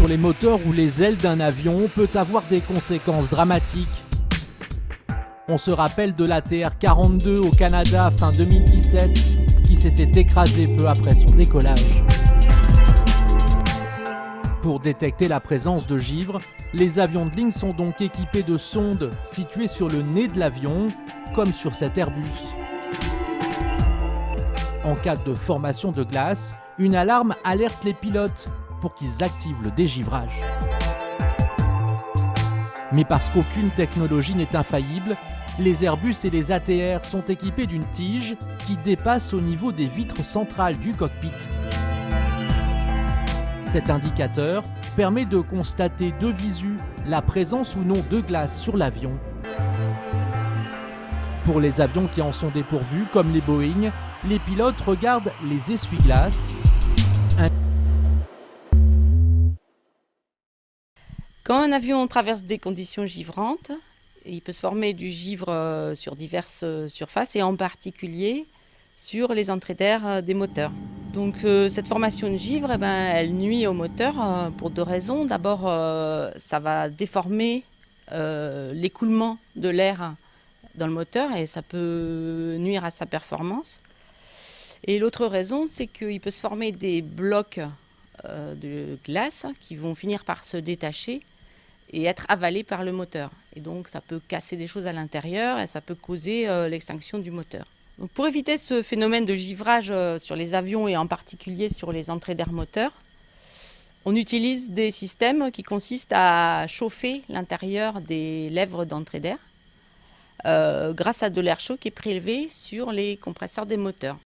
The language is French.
sur les moteurs ou les ailes d'un avion peut avoir des conséquences dramatiques. On se rappelle de l'ATR-42 au Canada fin 2017 qui s'était écrasé peu après son décollage. Pour détecter la présence de givre, les avions de ligne sont donc équipés de sondes situées sur le nez de l'avion, comme sur cet Airbus. En cas de formation de glace, une alarme alerte les pilotes pour qu'ils activent le dégivrage. Mais parce qu'aucune technologie n'est infaillible, les Airbus et les ATR sont équipés d'une tige qui dépasse au niveau des vitres centrales du cockpit. Cet indicateur permet de constater de visu la présence ou non de glace sur l'avion. Pour les avions qui en sont dépourvus, comme les Boeing, les pilotes regardent les essuie-glaces. Quand un avion traverse des conditions givrantes, il peut se former du givre sur diverses surfaces et en particulier sur les entrées d'air des moteurs. Donc cette formation de givre, elle nuit au moteur pour deux raisons. D'abord, ça va déformer l'écoulement de l'air dans le moteur et ça peut nuire à sa performance. Et l'autre raison, c'est qu'il peut se former des blocs de glace qui vont finir par se détacher et être avalés par le moteur. Et donc ça peut casser des choses à l'intérieur et ça peut causer l'extinction du moteur. Donc, pour éviter ce phénomène de givrage sur les avions et en particulier sur les entrées d'air moteur, on utilise des systèmes qui consistent à chauffer l'intérieur des lèvres d'entrée d'air grâce à de l'air chaud qui est prélevé sur les compresseurs des moteurs.